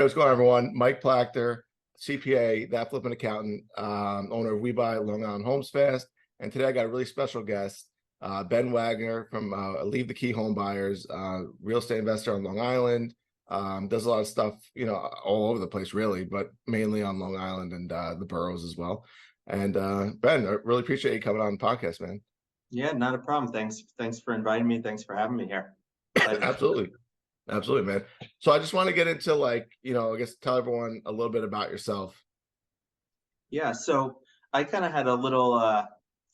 what's going on, everyone? Mike Plachter, CPA, that flipping accountant, owner of We Buy Long Island Homes Fast. And today I got a really special guest, Ben Wagner from Leave The Key HomeBuyers, real estate investor on Long Island. Does a lot of stuff, all over the place, really, but mainly on Long Island and the boroughs as well. And Ben, I really appreciate you coming on the podcast, man. Yeah, not a problem. Thanks for inviting me. Thanks for having me here. Absolutely. Absolutely, man. So I just want to get into I guess tell everyone a little bit about yourself. Yeah, so I kind of had a little, I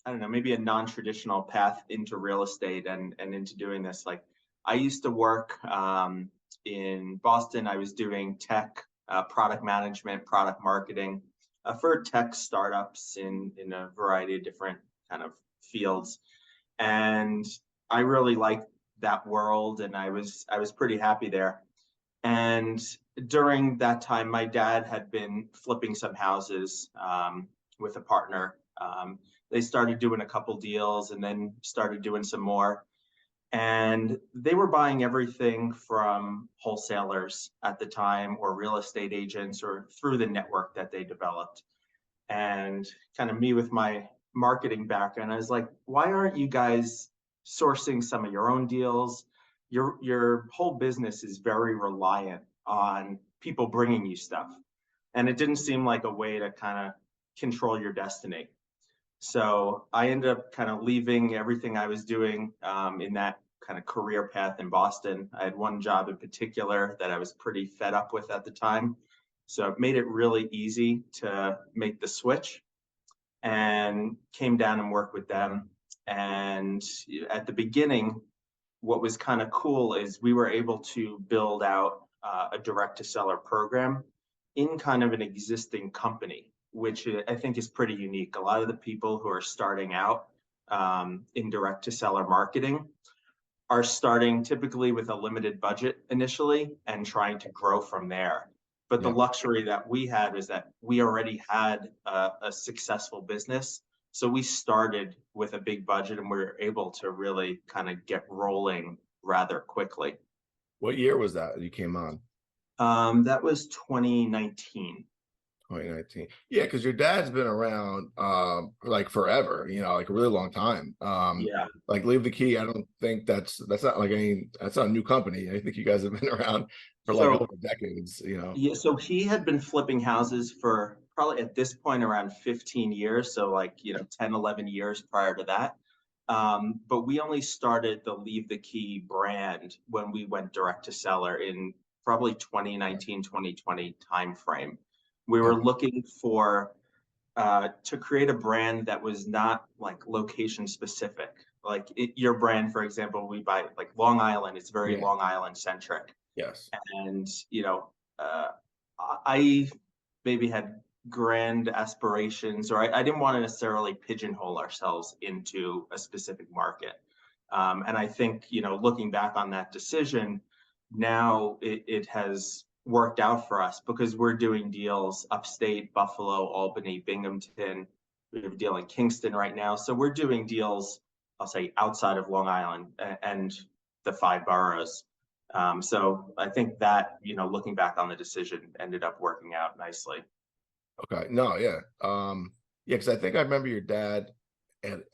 don't know, maybe a non-traditional path into real estate and into doing this. Like I used to work in Boston. I was doing tech, product management, product marketing for tech startups in a variety of different kind of fields. And I really liked that world, and I was pretty happy there. And during that time, my dad had been flipping some houses with a partner. They started doing a couple deals and then started doing some more. And they were buying everything from wholesalers at the time, or real estate agents, or through the network that they developed. And kind of me with my marketing background, I was like, why aren't you guys sourcing some of your own deals? Your whole business is very reliant on people bringing you stuff, and it didn't seem like a way to kind of control your destiny. So I ended up kind of leaving everything I was doing in that kind of career path in Boston. I had one job in particular that I was pretty fed up with at the time, so it made it really easy to make the switch, and came down and worked with them. And at the beginning, what was kind of cool is we were able to build out a direct to seller program in kind of an existing company, which I think is pretty unique. A lot of the people who are starting out in direct to seller marketing are starting typically with a limited budget initially and trying to grow from there. But the luxury that we had was that we already had a successful business. So we started with a big budget, and we were able to really kind of get rolling rather quickly. What year was that you came on? That was 2019. 2019. Yeah, because your dad's been around like forever, like a really long time. Yeah. Like Leave the Key, I don't think that's not like that's not a new company. I think you guys have been around for like over decades, Yeah, so he had been flipping houses for probably at this point around 15 years. So like, 10, 11 years prior to that. But we only started the Leave the Key brand when we went direct to seller in probably 2019, 2020 timeframe. We were looking for to create a brand that was not like location specific. Like your brand, for example, We Buy like Long Island. It's very Long Island centric. Yes. And I maybe had grand aspirations, or I didn't want to necessarily pigeonhole ourselves into a specific market. And I think, looking back on that decision, now it has worked out for us because we're doing deals upstate, Buffalo, Albany, Binghamton. We have a deal in Kingston right now. So we're doing deals, I'll say, outside of Long Island and the 5 boroughs. So I think that, looking back on the decision, ended up working out nicely. Okay. No, yeah. Yeah, because I think I remember your dad, and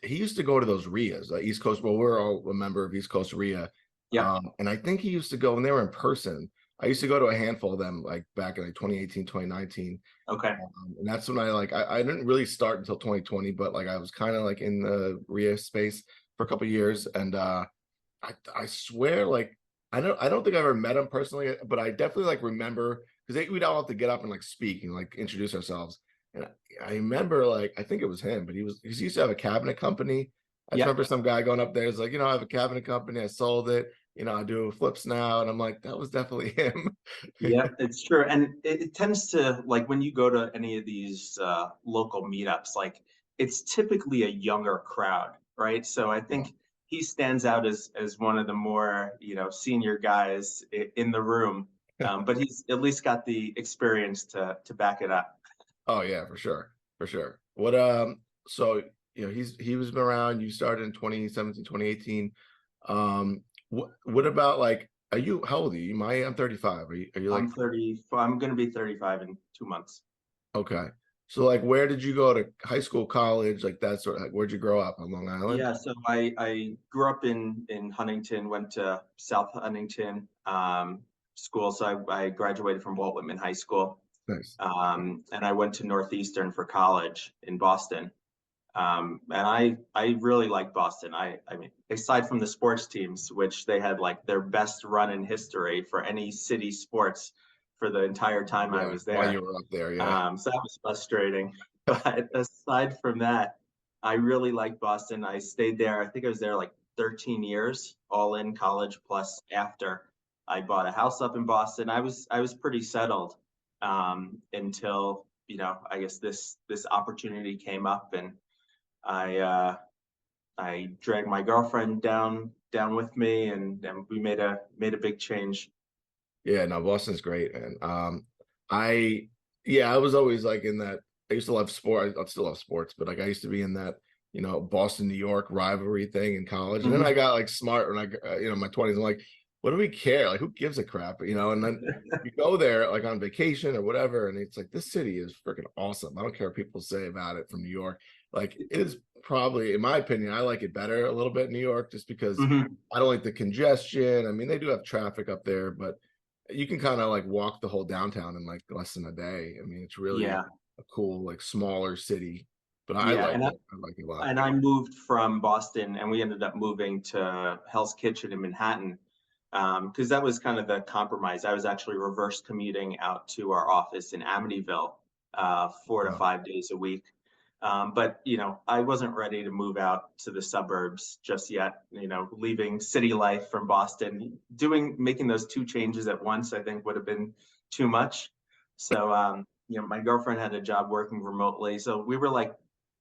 he used to go to those RIAs, East Coast. Well, we're all a member of East Coast RIA. Yeah. And I think he used to go when they were in person. I used to go to a handful of them like back in like 2018, 2019. Okay. And that's when I didn't really start until 2020, but like I was kind of like in the RIA space for a couple of years. And I swear, like I don't think I ever met him personally, but I definitely like remember, because we'd all have to get up and like speak and like introduce ourselves. And I remember, like, I think it was him, but he used to have a cabinet company. I remember some guy going up there. It's like, I have a cabinet company. I sold it. I do flips now. And I'm like, that was definitely him. Yeah, it's true. And it tends to, like, when you go to any of these local meetups, like it's typically a younger crowd, right? So I think he stands out as one of the more, senior guys in the room. But he's at least got the experience to back it up. Oh yeah, for sure. For sure. What, so, he was been around, you started in 2017, 2018. What about like, Are you, how old are you? I'm 35. Are you like, I'm 30. I'm going to be 35 in 2 months. okay. So like, where did you go to high school, college, like that sort of, like, where'd you grow up on Long Island? Yeah, so I grew up in Huntington, went to South Huntington school. So I graduated from Walt Whitman High School, Nice. and I went to Northeastern for college in Boston. And I really like Boston. I mean, aside from the sports teams, which they had like their best run in history for any city sports for the entire time I Yeah. was While there. you were up there. Yeah. So that was frustrating. But aside from that, I really like Boston. I stayed there. I think I was there like 13 years, all in college plus after. I bought a house up in Boston. I was pretty settled until, I guess this opportunity came up, and I I dragged my girlfriend down with me, and we made a big change. Yeah, no, Boston's great, man. I yeah, I was always like in that. I used to love sport. I still love sports, but like I used to be in that, Boston, New York rivalry thing in college, and then I Mhm. got like smart when my 20s. I'm like, what do we care? Like, who gives a crap? And then you go there like on vacation or whatever, and it's like this city is freaking awesome. I don't care what people say about it from New York. Like, it is probably, in my opinion, I like it better a little bit in New York, just because Mhm. I don't like the congestion. I mean, they do have traffic up there, but you can kind of like walk the whole downtown in like less than a day. I mean, it's really Yeah, a cool, like smaller city, but I yeah, like it. I like it a lot. and I moved from Boston, and we ended up moving to Hell's Kitchen in Manhattan, because that was kind of the compromise. I was actually reverse commuting out to our office in Amityville, 4 to 5 days a week. But I wasn't ready to move out to the suburbs just yet. Leaving city life from Boston, making those two changes at once, I think would have been too much. So, my girlfriend had a job working remotely, so we were like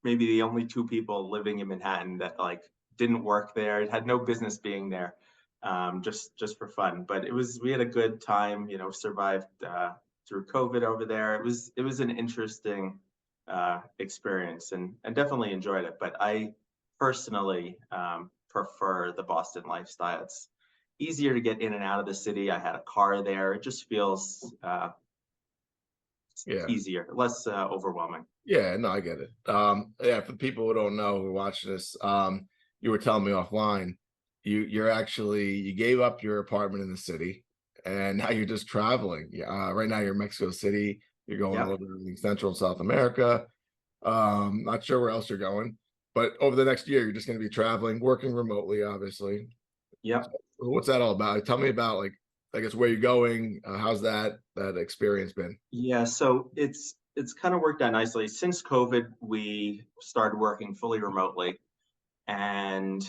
maybe the only two people living in Manhattan that like didn't work there. It had no business being there, just for fun. But we had a good time. Survived through COVID over there. It was an interesting experience, and definitely enjoyed it. But I personally prefer the Boston lifestyle. It's easier to get in and out of the city. I had a car there. It just feels Yeah. easier, less overwhelming. Yeah. No, I get it. Yeah. For people who don't know who are watching this, you were telling me offline, you gave up your apartment in the city and now you're just traveling. Yeah. Right now you're in Mexico City. You're going all Yep. over Central and South America. Not sure where else you're going, but over the next year, you're just going to be traveling, working remotely, obviously. So Yep. what's that all about? Tell me about, like, I guess, where you're going. How's that experience been? Yeah, so it's kind of worked out nicely. Since COVID, we started working fully remotely, and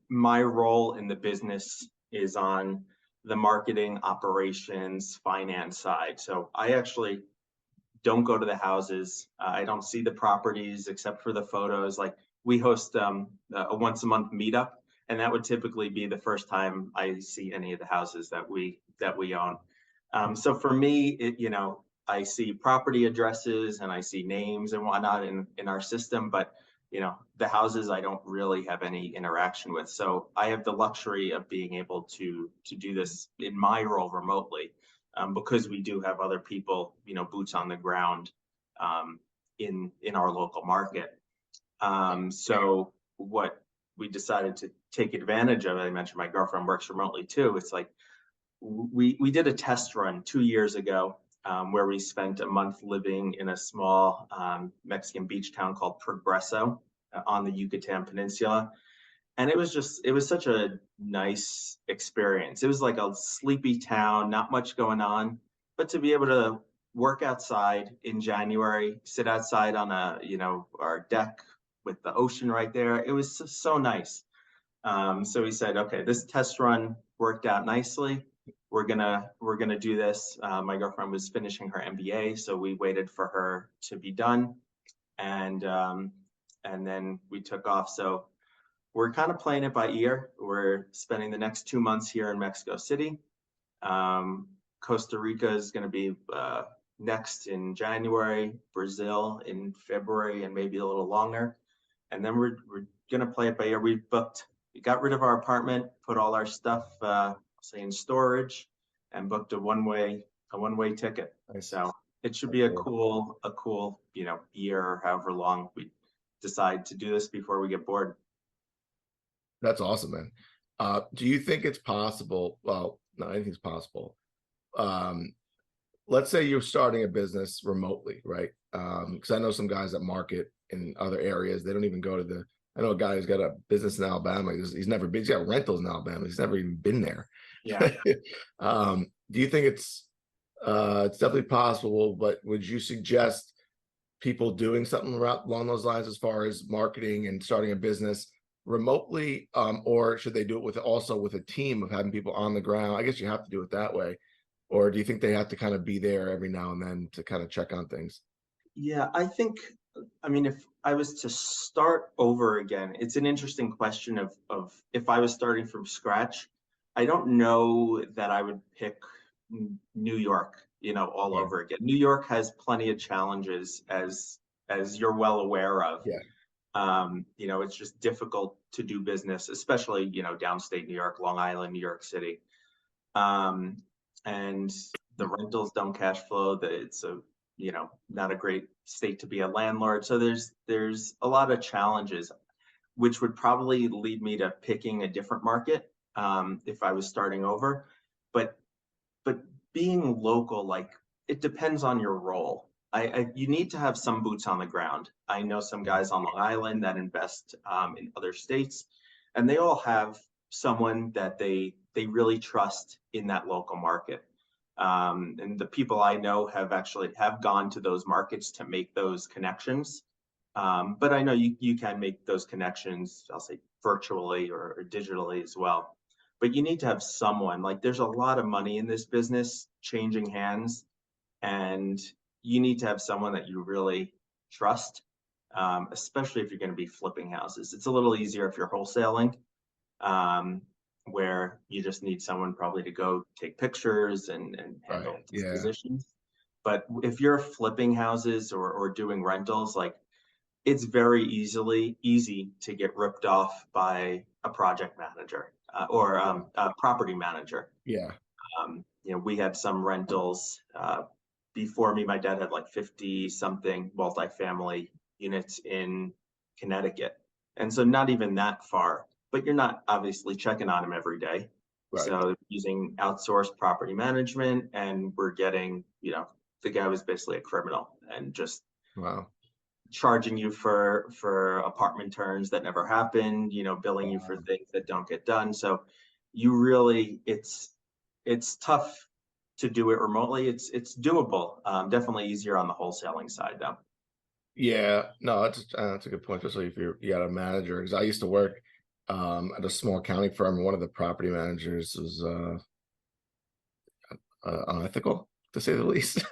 my role in the business is on the marketing, operations, finance side. So I actually don't go to the houses. I don't see the properties except for the photos. Like, we host a once a month meetup, and that would typically be the first time I see any of the houses that we own. So for me, I see property addresses and I see names and whatnot in our system, but the houses I don't really have any interaction with. So I have the luxury of being able to do this in my role remotely, because we do have other people, boots on the ground, in our local market. So what we decided to take advantage of, I mentioned my girlfriend works remotely too. It's like we did a test run 2 years ago, where we spent a month living in a small Mexican beach town called Progreso, on the Yucatan Peninsula. And it was such a nice experience. It was like a sleepy town, not much going on, but to be able to work outside in January, sit outside on our deck with the ocean right there, it was so nice. So we said, okay, this test run worked out nicely. We're gonna do this. My girlfriend was finishing her MBA, so we waited for her to be done, and then we took off. So we're kind of playing it by ear. We're spending the next 2 months here in Mexico City. Costa Rica is going to be next in January, Brazil in February, and maybe a little longer. And then we're going to play it by ear. We got rid of our apartment, put all our stuff say in storage, and booked a one-way ticket. Nice. So it should That's be a cool. cool, year or however long we decide to do this before we get bored. That's awesome, man. Do you think it's possible? Well, not anything's possible. Um, let's say you're starting a business remotely, right? Because I know some guys that market in other areas. They don't even go to the. I know a guy who's got a business in Alabama. He's never been. He's got rentals in Alabama. He's never even been there. Yeah. Do you think it's definitely possible? But would you suggest people doing something along those lines as far as marketing and starting a business remotely, or should they do it with also with a team of having people on the ground? I guess you have to do it that way, or do you think they have to kind of be there every now and then to kind of check on things? Yeah, I mean, if I was to start over again, it's an interesting question of if I was starting from scratch. I don't know that I would pick New York, all Right. over again. New York has plenty of challenges, as you're well aware of. Yeah. It's just difficult to do business, especially, downstate New York, Long Island, New York City. Um, and the rentals don't cash flow. It's not a great state to be a landlord. So there's a lot of challenges, which would probably lead me to picking a different market, if I was starting over. But but being local, like, it depends on your role. You need to have some boots on the ground. I know some guys on Long Island that invest, in other states, and they all have someone that they really trust in that local market. And the people I know have gone to those markets to make those connections. But I know you can make those connections, I'll say virtually or digitally as well. But you need to have someone, like, there's a lot of money in this business changing hands, and you need to have someone that you really trust, especially if you're going to be flipping houses. It's a little easier if you're wholesaling, um, where you just need someone probably to go take pictures and Right. handle Yeah. dispositions. But if you're flipping houses or doing rentals, like, it's very easy to get ripped off by a project manager, or Yeah. a property manager. Yeah. We had some rentals, before me. My dad had like 50 something multifamily units in Connecticut. And so not even that far, but you're not obviously checking on him every day. Right. So using outsourced property management, and we're getting, the guy was basically a criminal and just Wow. charging you for apartment turns that never happened, billing you for Wow. things that don't get done. So you really, it's tough to do it remotely. It's doable. Definitely easier on the wholesaling side though. Yeah, no, that's a good point, especially if you got a manager. Because I used to work at a small accounting firm, and one of the property managers was unethical, to say the least.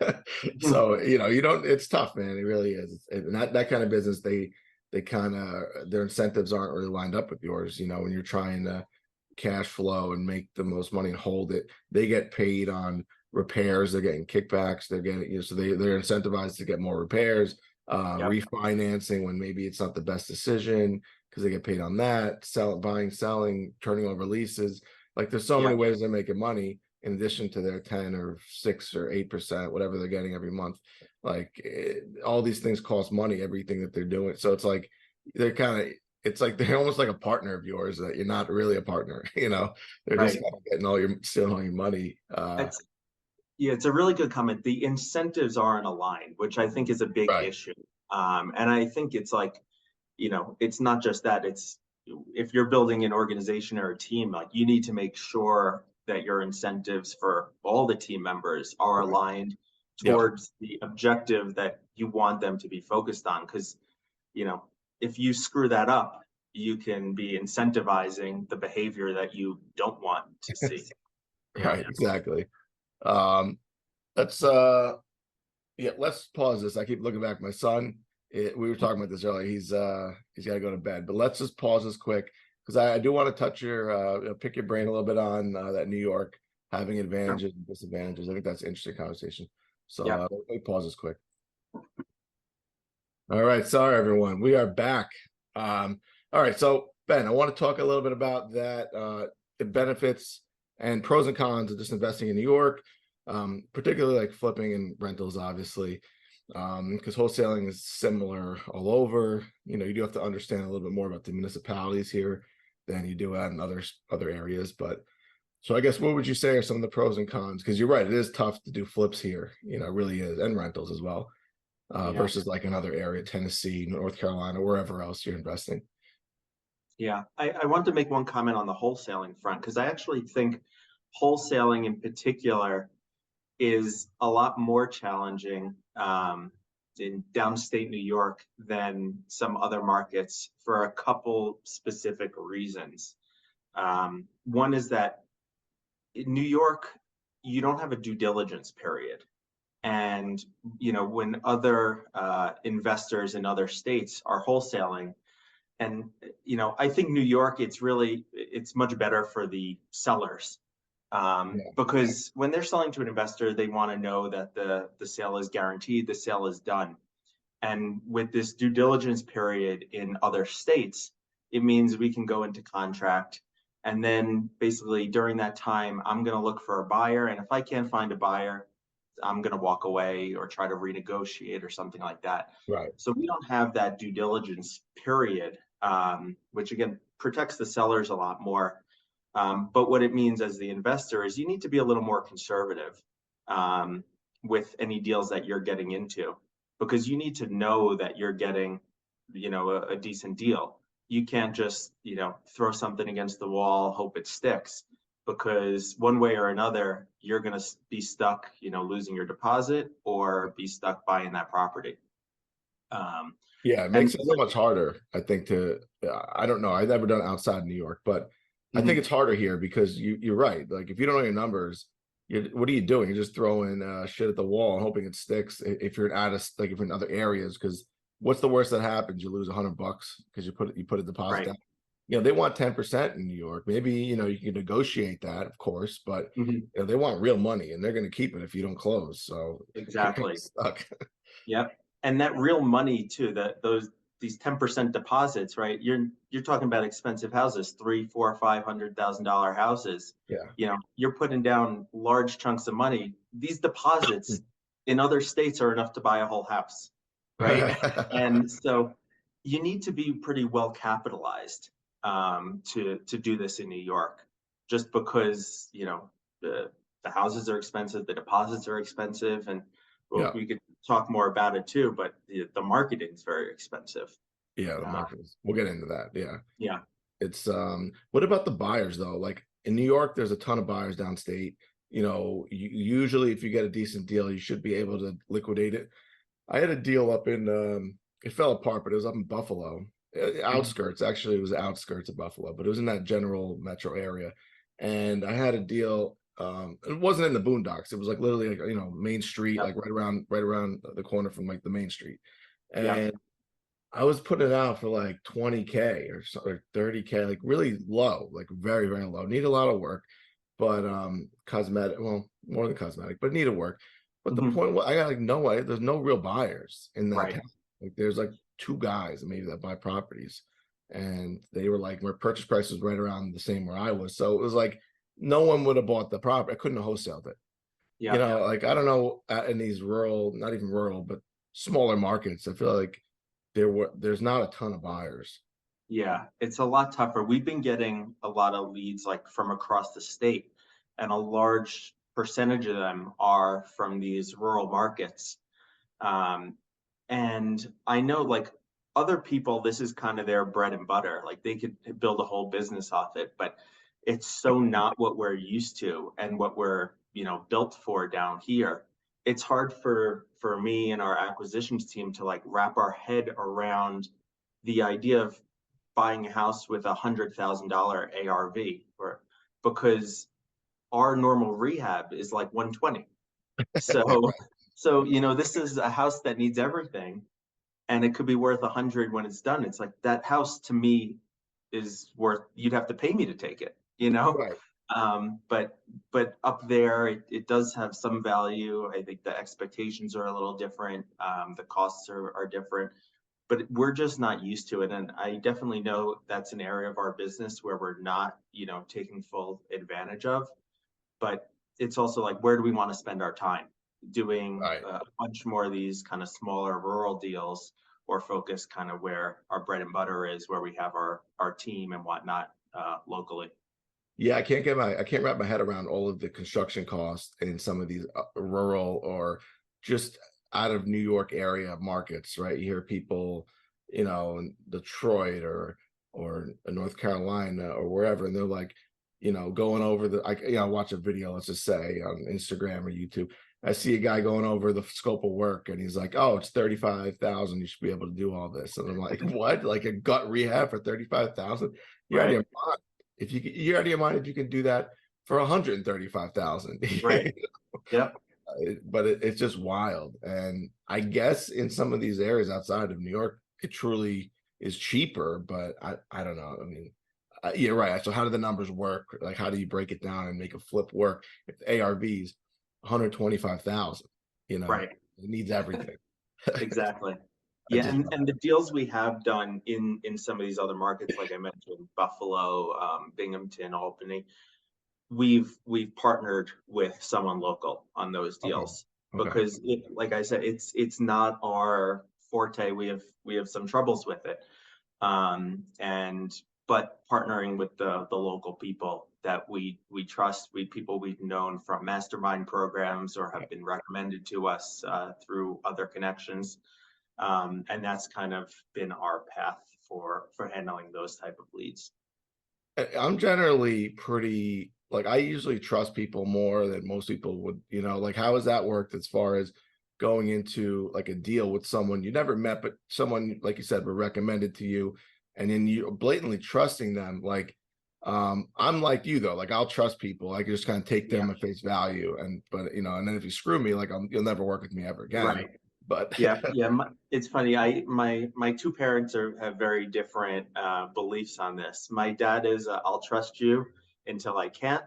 So you don't. It's tough, man. It really is. And that kind of business, they kind of their incentives aren't really lined up with yours. When you're trying to cash flow and make the most money and hold it, they get paid on repairs. They're getting kickbacks. They're getting so they're incentivized to get more repairs. Yep. Refinancing when maybe it's not the best decision because they get paid on that. Buying, selling, turning over leases. Like there's so many Yep. ways they're making money in addition to their 10 or 6 or 8%, whatever they're getting every month. Like all these things cost money, everything that they're doing. So it's like it's like they're almost like a partner of yours that you're not really a partner. They're just Right. kind of stealing all your money. It's Yeah, it's a really good comment. The incentives aren't aligned, which I think is a big Right. issue. And I think it's like, it's not just that. It's, if you're building an organization or a team, like, you need to make sure that your incentives for all the team members are Right. aligned Yep. towards the objective that you want them to be focused on. Because, if you screw that up, you can be incentivizing the behavior that you don't want to see. Yeah. Right. Exactly. Um, let's yeah, let's pause this. I keep looking back. My son, we were talking about this earlier. He's got to go to bed, but let's just pause this quick because I do want to touch pick your brain a little bit on that New York having Sure. advantages and disadvantages. I think that's an interesting conversation. So Yeah. let me pause this quick. All right, sorry everyone, we are back. All right, so Ben, I want to talk a little bit about that the benefits and pros and cons of just investing in New York, particularly like flipping and rentals, obviously, because wholesaling is similar all over. You do have to understand a little bit more about the municipalities here than you do out in other areas. But so I guess what would you say are some of the pros and cons? Because you're right, it is tough to do flips here. It really is, and rentals as well, Yeah. versus like another area, Tennessee, North Carolina, wherever else you're investing. Yeah, I want to make one comment on the wholesaling front, because I actually think wholesaling in particular is a lot more challenging in downstate New York than some other markets for a couple specific reasons. One is that in New York, you don't have a due diligence period. And when other investors in other states are wholesaling, and I think New York, it's much better for the sellers, Yeah, because when they're selling to an investor, they want to know that the sale is guaranteed, the sale is done. And with this due diligence period in other states, it means we can go into contract. And then basically during that time, I'm going to look for a buyer. And if I can't find a buyer, I'm going to walk away or try to renegotiate or something like that. right. So we don't have that due diligence period, which again protects the sellers a lot more. But what it means as the investor is you need to be a little more conservative with any deals that you're getting into, because you need to know that you're getting, a decent deal. You can't just, throw something against the wall, hope it sticks, because one way or another, you're going to be stuck, losing your deposit or be stuck buying that property. Um, Yeah, it and makes it so much harder, I think, I don't know. I've never done outside New York, but I think Mhm, it's harder here because you're right. Like if you don't know your numbers, what are you doing? You're just throwing shit at the wall and hoping it sticks. If you're like if you're in other areas, because what's the worst that happens? You lose $100 because you put a deposit right. down. They want 10% in New York. Maybe you can negotiate that, of course, but Mhm, they want real money and they're going to keep it if you don't close. So you're kind of exactly. stuck. Yep. And that real money too, that these 10% deposits, right? You're talking about expensive houses, three, four, $500,000 houses. Yeah. You're putting down large chunks of money. These deposits in other states are enough to buy a whole house, right? And so you need to be pretty well capitalized to do this in New York, just because the houses are expensive, the deposits are expensive, and well, Yeah. we could talk more about it too, but the marketing is very expensive. Yeah, the Uh, market is, we'll get into that. Yeah. yeah. It's what about the buyers though? Like in New York, there's a ton of buyers downstate. Usually if you get a decent deal, you should be able to liquidate it. I had a deal up in it fell apart, but it was up in Buffalo. Mhm. Outskirts, actually it was outskirts of Buffalo, but it was in that general metro area. And I had a deal. It wasn't in the boondocks. It was like literally like Main Street, Yep. like right around the corner from like the main street. Yep. And I was putting it out for like 20K or 30K, like really low, like very, very low. Need a lot of work, but cosmetic, well, more than cosmetic, but needed work. But the Mhm. point I got like no way, there's no real buyers in that Right. town. Like there's like two guys maybe that buy properties. And they were like, my purchase price was right around the same where I was. So it was like no one would have bought the property. I couldn't have wholesaled it. Yep. Like I don't know, in these rural, not even rural, but smaller markets, I feel like there's not a ton of buyers. Yeah, it's a lot tougher. We've been getting a lot of leads like from across the state, and a large percentage of them are from these rural markets. Um, and I know like other people, this is kind of their bread and butter. Like they could build a whole business off it, but it's so not what we're used to and what we're, built for down here. It's hard for me and our acquisitions team to like wrap our head around the idea of buying a house with $100,000 ARV, or because our normal rehab is like 120. So, Right. this is a house that needs everything, and it could be worth 100 when it's done. It's like that house to me is worth. You'd have to pay me to take it, Right. But up there, it does have some value. I think the expectations are a little different. The costs are different, but we're just not used to it. And I definitely know that's an area of our business where we're not, taking full advantage of. but it's also like, where do we want to spend our time doing Right. a bunch more of these kind of smaller rural deals, or focus kind of where our bread and butter is, where we have our team and whatnot locally. Yeah, I can't wrap my head around all of the construction costs in some of these rural or just out of New York area markets, right? You hear people, in Detroit or North Carolina or wherever, and they're like, going over watch a video, let's just say on Instagram or YouTube. I see a guy going over the scope of work, and he's like, "Oh, it's 35,000. You should be able to do all this." And I'm like, "What? Like a gut rehab for 35,000? You're out of Right. your mind. If you you're out of your mind if you can do that for 135,000." Right. Yep. But it's just wild. And I guess in some of these areas outside of New York, it truly is cheaper. But I don't know. I mean, yeah, right. So how do the numbers work? Like, how do you break it down and make a flip work? If the ARV's 125,000, Right. it needs everything. Exactly. I Yeah, just and the deals we have done in some of these other markets, like I mentioned, Buffalo, Binghamton, Albany, we've partnered with someone local on those okay. deals, Okay. because like I said, it's not our forte. We have some troubles with it. And but partnering with the local people that we trust, people we've known from mastermind programs or have been recommended to us through other connections, and that's kind of been our path for handling those type of leads. I'm generally pretty like I usually trust people more than most people would, like how has that worked as far as going into like a deal with someone you never met, but someone, like you said, were recommended to you, and then you blatantly trusting them. Like, I'm like you though, like I'll trust people. I can just kind of take Yeah. them at face value. But and then if you screw me, like you'll never work with me ever again. Right. But Yeah, yeah. It's funny. My two parents have very different beliefs on this. My dad is I'll trust you until I can't,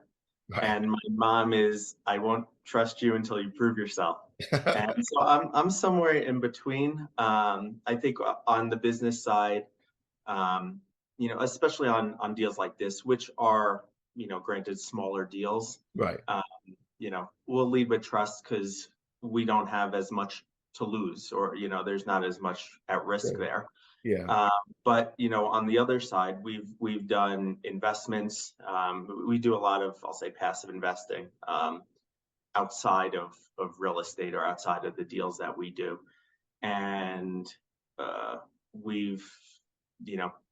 right. and my mom is I won't trust you until you prove yourself. And so I'm somewhere in between. I think on the business side, especially on deals like this, which are granted smaller deals, Right. um, we'll lead with trust because we don't have as much to lose, or there's not as much at risk Sure. there. Yeah. um, but on the other side, we've done investments. We do a lot of, I'll say, passive investing, outside of real estate or outside of the deals that we do. And we've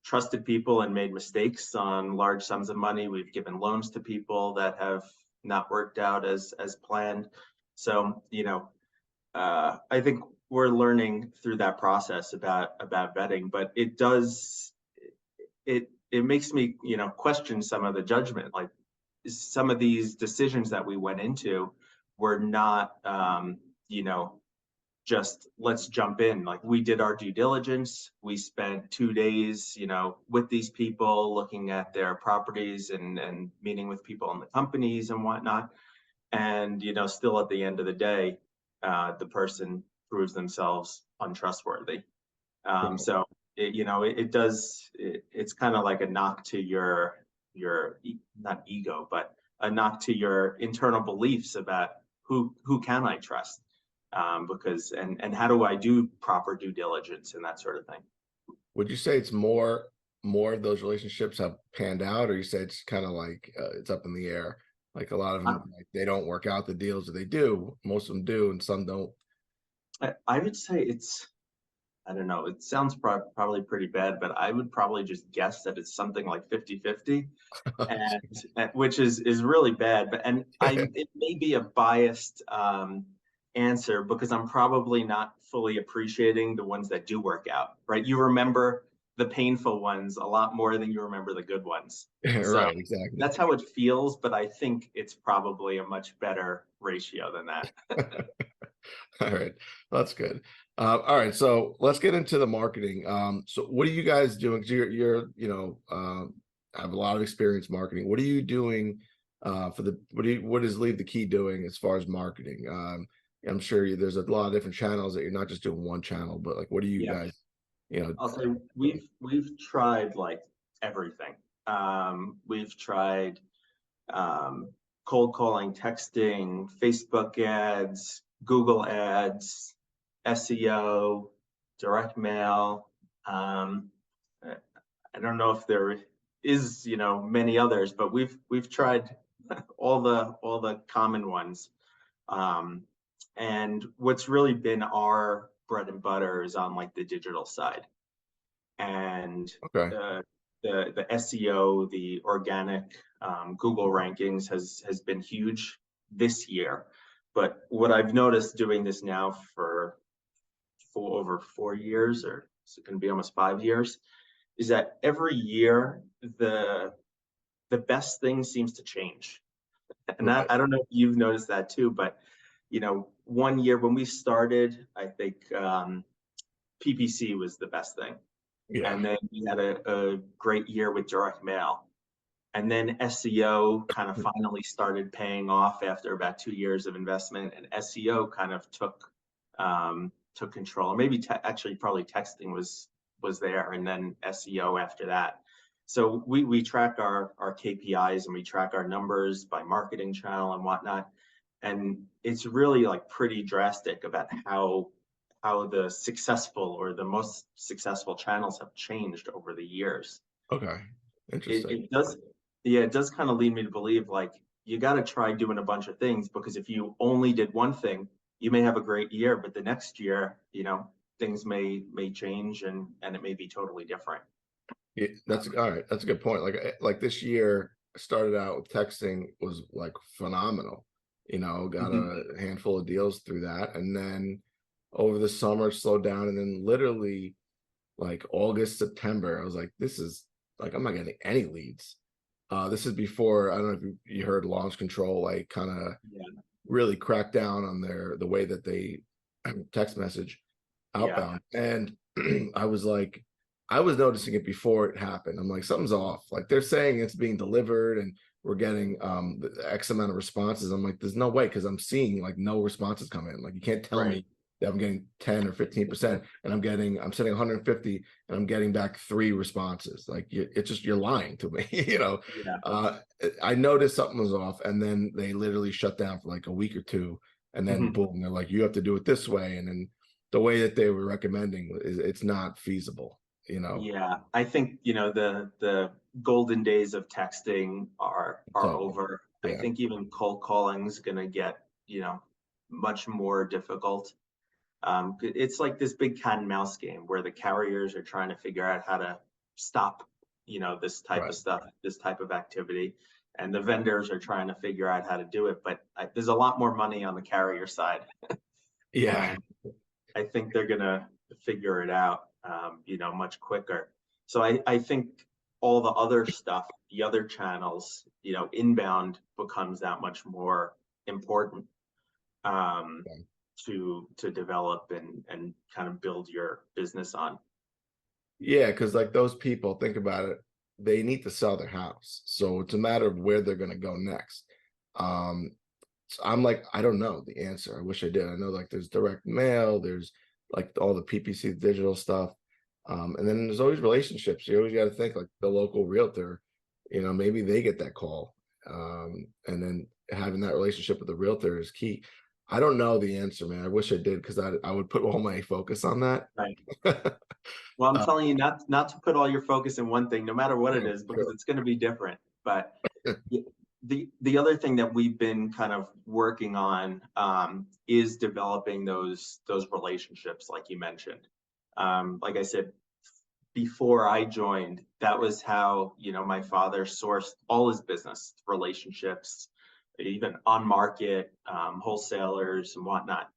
trusted people and made mistakes on large sums of money. We've given loans to people that have not worked out as planned. So I think we're learning through that process about vetting, but it makes me question some of the judgment. Like, some of these decisions that we went into were not just let's jump in. Like, we did our due diligence. We spent 2 days with these people, looking at their properties and meeting with people in the companies and whatnot. And still at the end of the day, the person proves themselves untrustworthy. So it's kind of like a knock to your not ego, but a knock to your internal beliefs about who can I trust, because and how do I do proper due diligence and that sort of thing. Would you say it's more of those relationships have panned out, or you say it's kind of like it's up in the air? Like a lot of them, like, they don't work out the deals, or they do. Most of them do, and some don't. I would say it's, I don't know, it sounds probably pretty bad, but I would probably just guess that it's something like 50-50, and which is really bad. But and it may be a biased answer, because I'm probably not fully appreciating the ones that do work out, right? You remember the painful ones a lot more than you remember the good ones. So Right, exactly. that's how it feels, but I think it's probably a much better ratio than that. All right, that's good. All right, so let's get into the marketing. So what are you guys doing? 'Cause you're have a lot of experience marketing. What are you doing for the what is Leave the Key doing as far as marketing? I'm sure there's a lot of different channels that you're not just doing one channel, but like what are you Yeah. guys, I'll say we've tried like everything. We've tried cold calling, texting, Facebook ads, Google ads, SEO, direct mail. I don't know if there is, many others, but we've tried all the common ones. And what's really been our bread and butter is on like the digital side. And Okay. the SEO, the organic Google rankings has been huge this year. But what I've noticed doing this now for over 4 years, or it's going to be almost 5 years, is that every year the best thing seems to change. And Right. I don't know if you've noticed that too, but one year when we started, I think PPC was the best thing. Yeah. And then we had a great year with direct mail. And then SEO kind of finally started paying off after about 2 years of investment, and SEO kind of took control. Or maybe actually probably texting was there, and then SEO after that. So we track our KPIs and we track our numbers by marketing channel and whatnot. And it's really like pretty drastic about how the successful or the most successful channels have changed over the years. Okay. It, Interesting. it does, yeah, it does kind of lead me to believe like you got to try doing a bunch of things, because if you only did one thing, you may have a great year, but the next year, things may change and it may be totally different. Yeah, that's all right. That's a good point. Like this year I started out with texting was like phenomenal. Got Mhm. a handful of deals through that, and then over the summer slowed down, and then literally like August, September, I was like, this is like I'm not getting any leads. This is before, I don't know if you heard launch control like kind of Yeah, really cracked down on the way that they text message yeah, outbound. And I was like, I was noticing it before it happened. I'm like, something's off. Like they're saying it's being delivered and we're getting the X amount of responses. I'm like, there's no way, because I'm seeing like no responses come in. Like you can't tell right. me that I'm getting 10 or 15% and I'm sending 150 and I'm getting back 3 responses. Like it's just, you're lying to me. Yeah. uh, I noticed something was off, and then they literally shut down for like a week or two, and then Mhm. boom, they're like, you have to do it this way. And then the way that they were recommending is it's not feasible. Yeah, I think, the golden days of texting It's are over. over. I Yeah. think even cold calling is going to get, much more difficult. It's like this big cat and mouse game where the carriers are trying to figure out how to stop, this type of Right. stuff, this type of activity, and the vendors are trying to figure out how to do it. But there's a lot more money on the carrier side, Yeah. and I think they're gonna figure it out, much quicker. So I think all the other stuff, the other channels, inbound becomes that much more important, um, to develop and kind of build your business on. Yeah, because like those people, think about it, they need to sell their house. So it's a matter of where they're gonna go next. Um, so I'm like, I don't know the answer. I wish I did. I know like there's direct mail, there's like all the PPC digital stuff. And then there's always relationships. You always got to think like the local realtor, maybe they get that call. And then having that relationship with the realtor is key. I don't know the answer, man. I wish I did, because I would put all my focus on that. Right. Well, I'm uh, telling you not to put all your focus in one thing, no matter what it yeah, is, because sure. it's going to be different. But the other thing that we've been kind of working on, is developing those relationships, like you mentioned. Like I said, before I joined, that was how my father sourced all his business relationships, even on market, wholesalers and whatnot.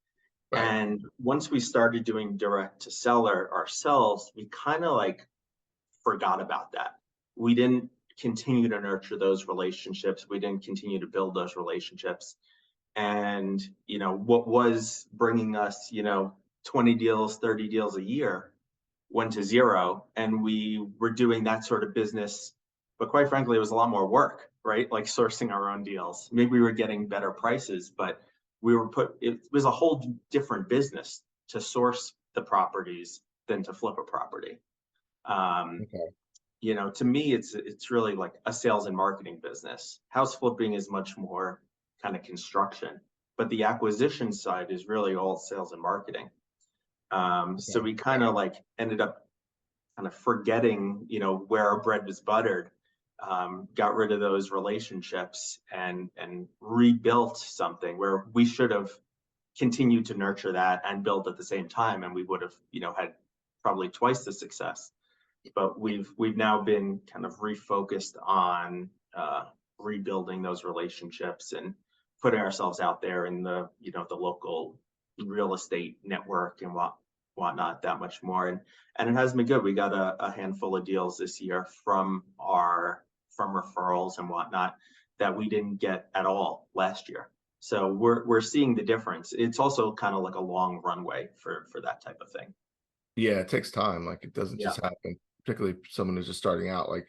Right. And once we started doing direct to seller ourselves, we kind of like forgot about that. We didn't continue to nurture those relationships. We didn't continue to build those relationships. And, what was bringing us, 20 deals, 30 deals a year went to zero. And we were doing that sort of business. But quite frankly, it was a lot more work, right? Like sourcing our own deals. Maybe we were getting better prices, but it was a whole different business to source the properties than to flip a property. Um, Okay. to me, it's really like a sales and marketing business. House flipping is much more kind of construction, but the acquisition side is really all sales and marketing. So Okay. we kind of like ended up kind of forgetting, where our bread was buttered, got rid of those relationships and rebuilt something where we should have continued to nurture that and build at the same time, and we would have, had probably twice the success. But we've now been kind of refocused on rebuilding those relationships and putting ourselves out there in the the local real estate network and whatnot that much more, and it has been good. We got a handful of deals this year from referrals and whatnot that we didn't get at all last year. So we're seeing the difference. It's also kind of like a long runway for that type of thing. Yeah, it takes time. Like it doesn't Yeah. just happen, particularly someone who's just starting out. Like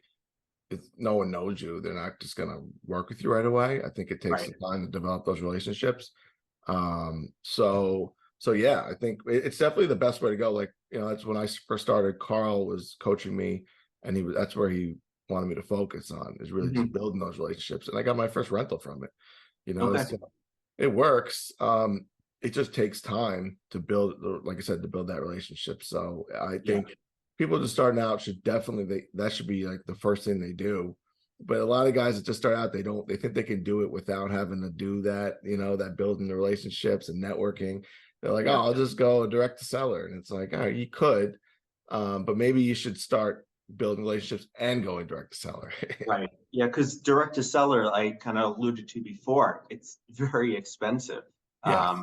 if no one knows you, they're not just gonna work with you right away. I think it takes Right. some time to develop those relationships. So yeah, I think it's definitely the best way to go. Like, that's when I first started, Carl was coaching me, and that's where he wanted me to focus on, is really just Mhm. building those relationships. And I got my first rental from it. Okay. So it works. It just takes time to build, like I said, to build that relationship. So I Yeah. think people just starting out should definitely, that should be like the first thing they do. But a lot of guys that just start out, they think they can do it without having to do that, that building the relationships and networking. They're like, oh, Yeah. I'll just go direct to seller. And it's like, all right, you could, but maybe you should start building relationships and going direct to seller. Right. Yeah, because direct to seller, I kind of alluded to before, it's very expensive. Yes.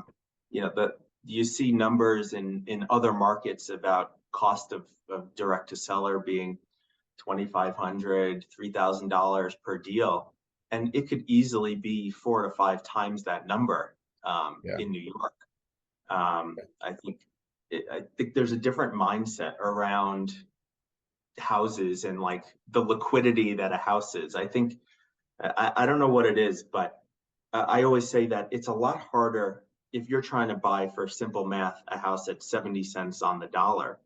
The you see numbers in other markets about cost of direct to seller being $2,500, $3,000 per deal, and it could easily be 4 to 5 times that number Yeah. in New York. I think there's a different mindset around houses and like the liquidity that a house is. I don't know what it is, but I always say that it's a lot harder if you're trying to buy, for simple math, a house at 70 cents on the dollar.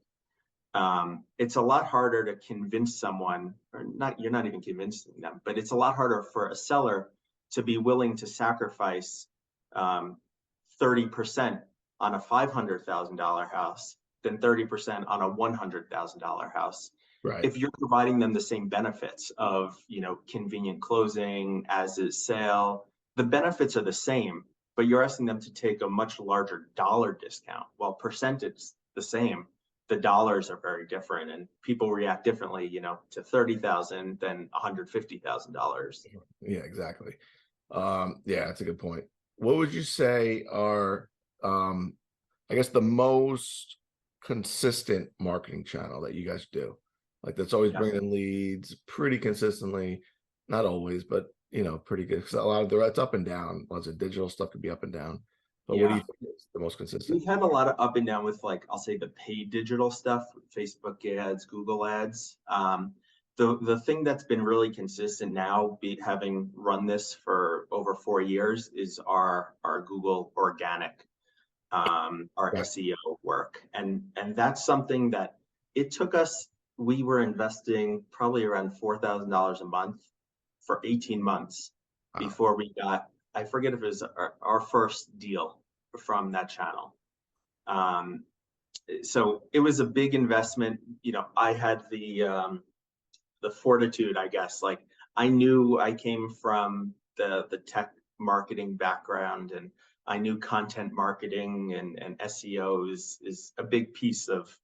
It's a lot harder to convince someone, or not, you're not even convincing them, but it's a lot harder for a seller to be willing to sacrifice 30% on a $500,000 house than 30% on a $100,000 house. Right. If you're providing them the same benefits of, convenient closing, as is sale, the benefits are the same, but you're asking them to take a much larger dollar discount. While percentage the same, the dollars are very different, and people react differently, to 30,000 than $150,000. Yeah, exactly. Yeah, that's a good point. What would you say are, I guess, the most consistent marketing channel that you guys do? Like that's always Yeah. bringing leads pretty consistently, not always, but pretty good. Because a lot of it's up and down. Lots of digital stuff could be up and down. But what do you Yeah. think is the most consistent? We've had a lot of up and down with, like, I'll say, the paid digital stuff, Facebook ads, Google ads. The thing that's been really consistent now, having run this for over 4 years, is our Google organic, our Right. SEO work, and that's something that it took us. We were investing probably around $4,000 a month for 18 months Wow. before we got, I forget if it was our first deal from that channel. Um, so it was a big investment. I had the fortitude, I guess. Like, I knew I came from the tech marketing background, and I knew content marketing and SEO is a big piece of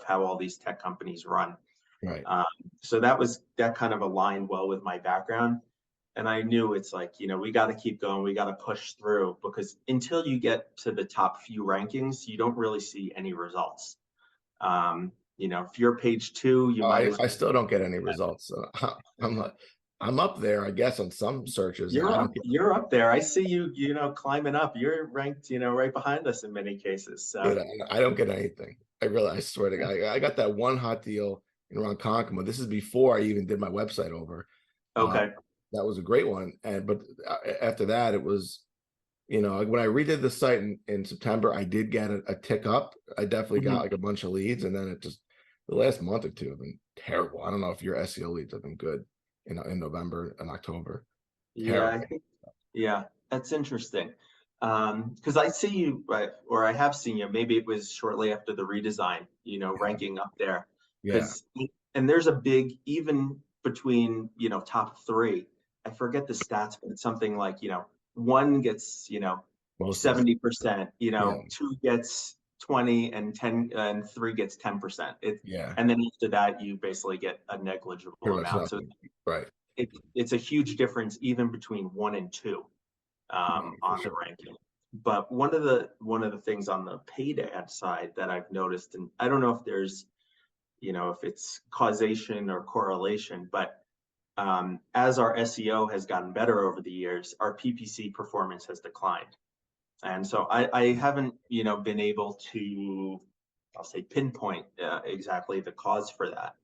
how all these tech companies run. Right. Um, so that kind of aligned well with my background. And I knew it's like, we got to keep going. We got to push through, because until you get to the top few rankings, you don't really see any results. If you're page 2, you might as I well. still don't get any results. So I'm up there, I guess, on some searches, and I don't get. You're up there. I see you, climbing up. You're ranked, right behind us in many cases. So Dude, I don't get anything. I swear to God, I got that one hot deal in Ronkonkoma. This is before I even did my website over. Uh, okay. that was a great one. But after that, it was, when I redid the site in September, I did get a tick up. I definitely got Mhm. like a bunch of leads, and then it just the last month or two have been terrible. I don't know if your SEO leads have been good in November and October. Yeah, Terrible. I think, yeah, that's interesting. Because I see you, right, or I have seen you, maybe it was shortly after the redesign, Yeah. ranking up there. Yeah. Because, and there's a big, even between, top three, I forget the stats, but it's something like, one gets, Most of it. 70%, Yeah. two gets 20 and 10 and three gets 10%. Yeah. And then after that, you basically get a negligible Pretty much amount. So nothing. Right. it's a huge difference even between one and two Yeah, for on the sure. ranking. But one of the things on the paid ad side that I've noticed, and I don't know if there's, if it's causation or correlation, but as our SEO has gotten better over the years, our PPC performance has declined. And so I haven't, been able to, I'll say, pinpoint exactly the cause for that.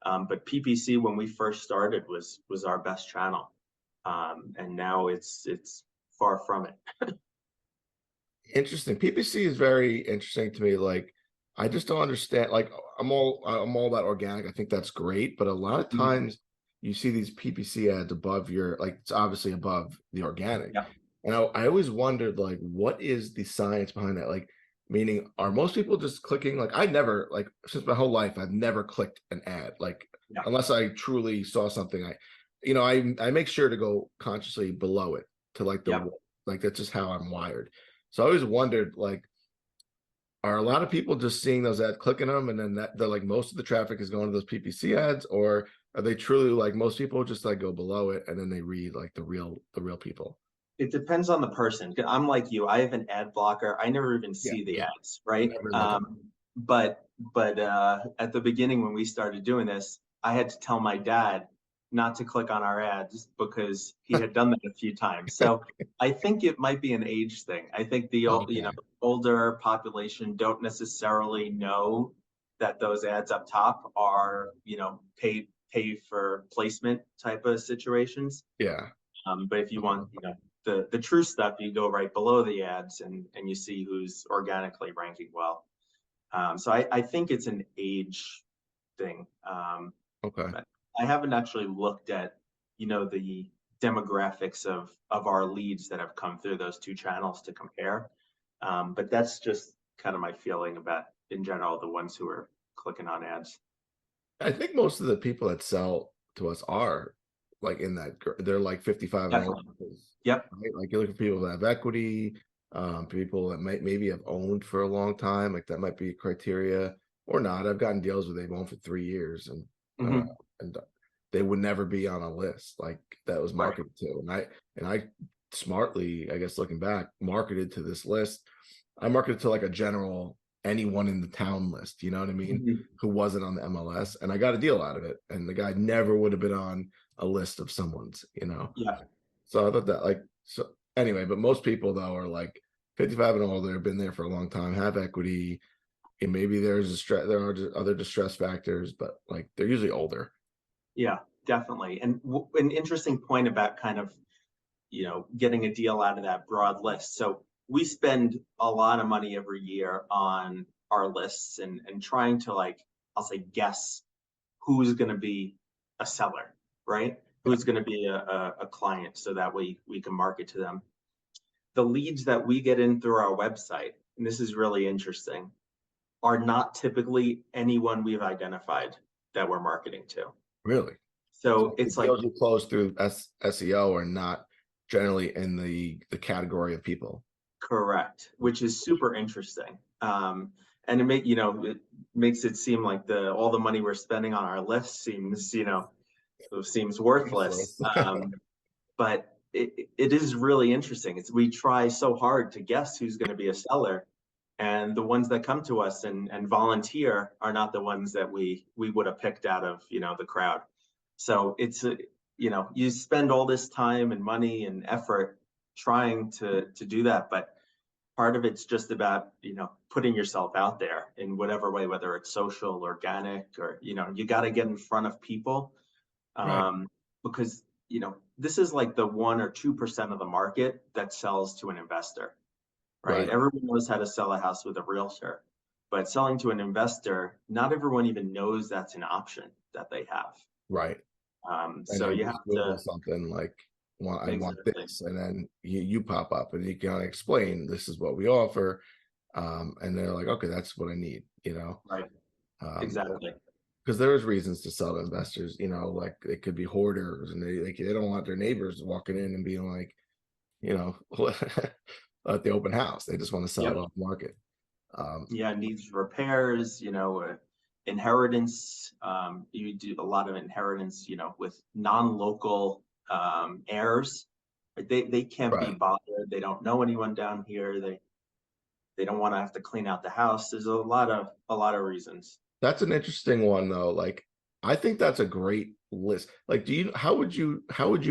But PPC, when we first started, was our best channel, and now it's far from it. Interesting. PPC is very interesting to me. Like, I just don't understand. Like, I'm all about organic. I think that's great, but a lot of Mhm. times you see these PPC ads above your, like, it's obviously above the organic. Yeah, And I always wondered, like, what is the science behind that? Like, meaning, are most people just clicking? Like, I never, like, since my whole life, I've never clicked an ad, like, yeah, unless I truly saw something. I make sure to go consciously below it to like yeah. like that's just how I'm wired. So I always wondered, like, are a lot of people just seeing those ads, clicking them, and then they're like most of the traffic is going to those PPC ads, or are they truly like most people just like go below it and then they read like the real people? It depends on the person. 'Cause I'm like you. I have an ad blocker. I never even Yeah, see the yeah. ads, right? Never in my phone. But at the beginning when we started doing this, I had to tell my dad not to click on our ads because he had done that a few times. So I think it might be an age thing. I think the Okay. older population don't necessarily know that those ads up top are, pay for placement type of situations. Yeah. But if you Okay. want, the true stuff, you go right below the ads and you see who's organically ranking well. So I think it's an age thing. Okay. But I haven't actually looked at, the demographics of our leads that have come through those two channels to compare. But that's just kind of my feeling about, in general, the ones who are clicking on ads. I think most of the people that sell to us are like in that they're like 55 and older, Definitely. Yep. right? Like you look for people that have equity, people that might maybe have owned for a long time, like that might be a criteria or not. I've gotten deals where they've owned for 3 years uh Hmm. and they would never be on a list like that was Right. marketed to. And I smartly, I guess looking back, marketed to this list. I marketed to like a general anyone in the town list, you know what I mean? Mhm. Who wasn't on the MLS, and I got a deal out of it. And the guy never would have been on a list of someone's. Yeah. So I thought that like so anyway, but most people though are like 55 and older, have been there for a long time, have equity, and maybe there are just other distress factors, but like they're usually older. Yeah, definitely. And an interesting point about kind of, getting a deal out of that broad list. So we spend a lot of money every year on our lists and trying to, like, I'll say, guess who's going to be a seller, right? Yeah, Who's going to be a client so that we can market to them. The leads that we get in through our website, and this is really interesting, are not typically anyone we've identified that we're marketing to. really. So So the it's like, deals you close through SEO are not generally in the category of people. correct, which is super interesting. And it makes it seem like the all the money we're spending on our list seems worthless. Useless. But it is really interesting. We try so hard to guess who's going to be a seller, and the ones that come to us and volunteer are not the ones that we would have picked out of, the crowd. So you spend all this time and money and effort trying to do that, but part of it's just about, putting yourself out there in whatever way, whether it's social, organic, or, you got to get in front of people, Right, um, because, this is like the 1 or 2% of the market that sells to an investor, right? right. Everyone knows how to sell a house with a realtor, But selling to an investor, not everyone even knows that's an option that they have. Right. And So then you just have Google to, something like, I want exactly, this, and then you pop up and you can explain this is what we offer. And they're like, okay, that's what I need, right, um, exactly. because there's reasons to sell to investors, like they could be hoarders and they don't want their neighbors walking in and being like, you know, at the open house. They just want to sell it Yep. off market. Yeah, needs repairs, inheritance. You do a lot of inheritance, with non-local heirs. Like, they can't be Right. bothered. They don't know anyone down here. They don't want to have to clean out the house. There's a lot of reasons. That's an interesting one though. Like, I think that's a great list. Like, how would you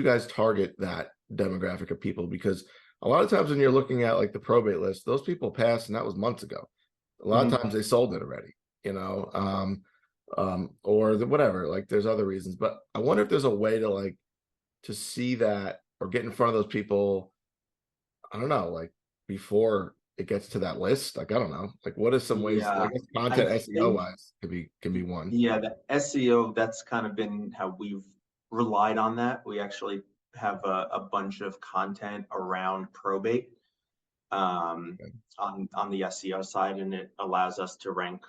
guys target that demographic of people? Because a lot of times when you're looking at like the probate list, those people passed and that was months ago. A lot of Mhm. times they sold it already, or whatever. Like, there's other reasons, but I wonder if there's a way to to see that or get in front of those people. I don't know, like before it gets to that list. Like, I don't know, like what are some ways? Yeah, I guess I content SEO think, wise could be one. yeah, the SEO, that's kind of been how we've relied on that. We actually have a bunch of content around probate, um, Okay. on the SEO side, and it allows us to rank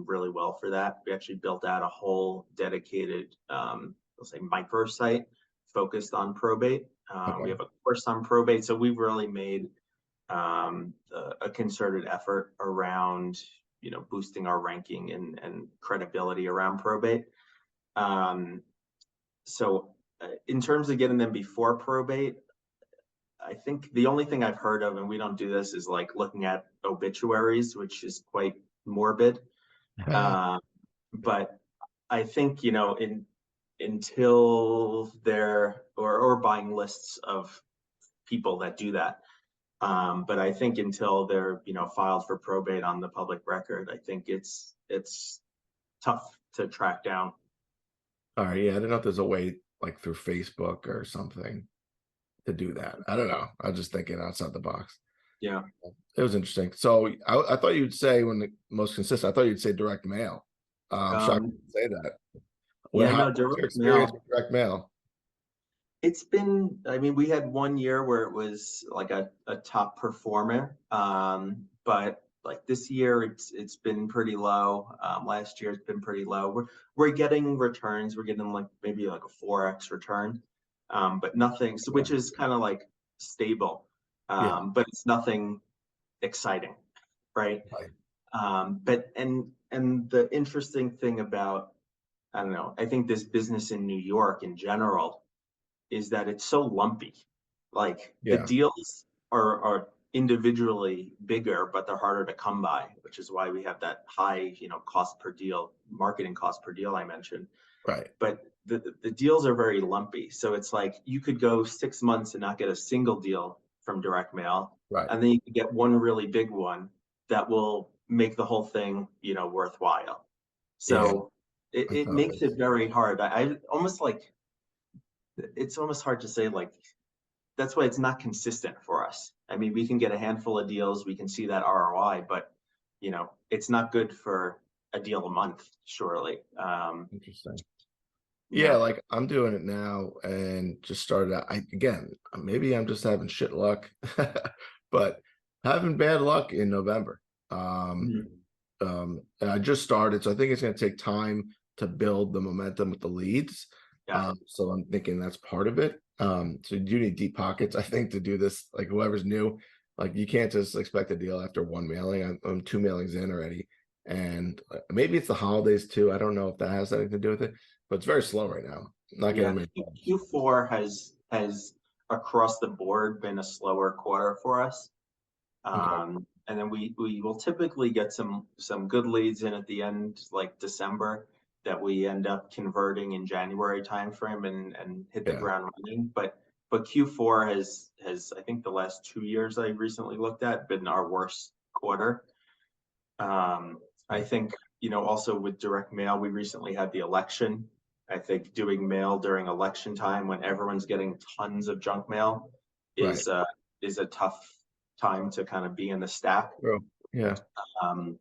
really well for that. We actually built out a whole dedicated, let's say, microsite focused on probate. We Okay. have a course on probate, so we've really made a concerted effort around, boosting our ranking and credibility around probate. Um, so in terms of getting them before probate, I think the only thing I've heard of, and we don't do this, is like looking at obituaries, which is quite morbid. Uh, but I think, until they're or buying lists of people that do that. But I think until they're, filed for probate on the public record, I think it's tough to track down. All right. Yeah, I don't know if there's a way like through Facebook or something to do that. I don't know. I was just thinking outside the box. Yeah. It was interesting. So I thought you'd say when the most consistent. I thought you'd say direct mail. I'm shocked Um, you didn't say that. yeah, no, What's your direct experience mail. with direct mail? It's been, I mean, we had one year where it was like a top performer. But like this year it's been pretty low. Last year it's been pretty low. We're getting returns. We're getting like maybe like a 4x return. But nothing, so Okay. which is kind of like stable. Yeah. But it's nothing exciting, right? Right. But the interesting thing about, I don't know, I think this business in New York in general is that it's so lumpy. Like the Yeah. deals are individually bigger, but they're harder to come by, which is why we have that high, cost per deal, marketing cost per deal I mentioned. Right. But the deals are very lumpy. So it's like you could go 6 months and not get a single deal from direct mail, Right. and then you could get one really big one that will make the whole thing, worthwhile. Yeah. So it That's how it makes is. it very hard. I almost like, it's almost hard to say, like, that's why it's not consistent for us. I mean, we can get a handful of deals, we can see that ROI, but it's not good for a deal a month, surely. Interesting. Yeah, Yeah. like I'm doing it now and just started out. Again, maybe I'm just having shit luck, but having bad luck in November. Um, Mhm. and I just started, so I think it's going to take time to build the momentum with the leads. Yeah. So I'm thinking that's part of it. So you do need deep pockets, I think, to do this. Like whoever's new, like you can't just expect a deal after one mailing. I'm two mailings in already, and maybe it's the holidays too. I don't know if that has anything to do with it, but it's very slow right now. Not getting Yeah. many calls. Q4 has across the board been a slower quarter for us. Okay. And then we will typically get some good leads in at the end, like December, that we end up converting in January timeframe and hit the Yeah. ground running. But Q4 has, I think, the last 2 years I recently looked at, been our worst quarter. I Yeah. think, also with direct mail, we recently had the election. I think doing mail during election time when everyone's getting tons of junk mail Right. is is a tough time to kind of be in the stack. True. Yeah. Um,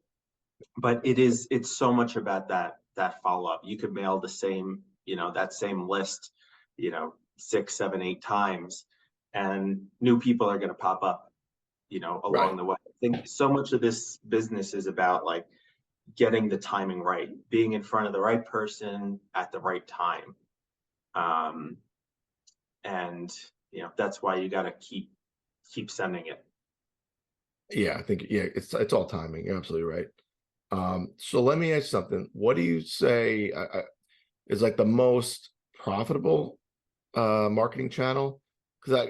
but it's so much about that follow-up. You could mail the same, that same list, 6, 7, 8 times, and new people are going to pop up, Right. along the way. I think so much of this business is about like getting the timing right, being in front of the right person at the right time. Um, and that's why you got to keep sending it. Yeah, I think yeah, it's all timing. You're absolutely right. So let me ask you something. What do you say is like the most profitable marketing channel? Because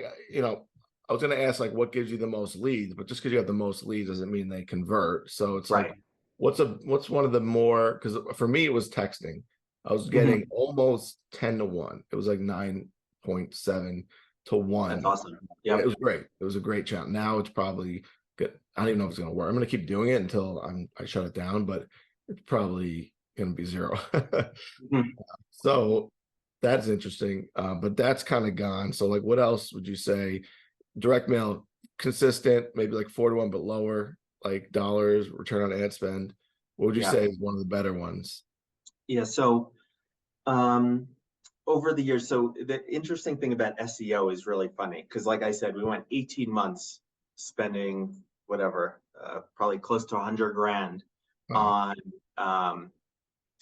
I was going to ask like what gives you the most leads, but just because you have the most leads doesn't mean they convert. So it's like, Right. what's one of the more? Because for me it was texting. I was Hmm. getting almost 10 to 1. It was like 9.7 to That's 1. awesome. It Yep. was great. It was a great channel. Now it's probably good. I don't even know if it's going to work. I'm going to keep doing it until I shut it down, but it's probably going to be zero. Mhm. So that's interesting. But that's kind of gone. So like what else would you say? Direct mail, consistent, maybe like 4 to 1, but lower, like dollars, return on ad spend. What would you Yeah. say is one of the better ones? Yeah. So um, over the years, so the interesting thing about SEO is really funny because, like I said, we went 18 months spending whatever, probably close to 100 grand Wow. on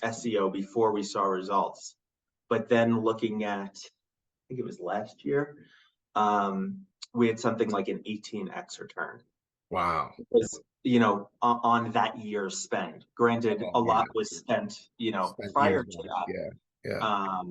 SEO before we saw results. But then looking at, I think it was last year, um, we had something like an 18x return. Wow. Was on that year's spend. Granted, Oh a yeah. lot was spent Spent years prior to back. that. Yeah. Yeah.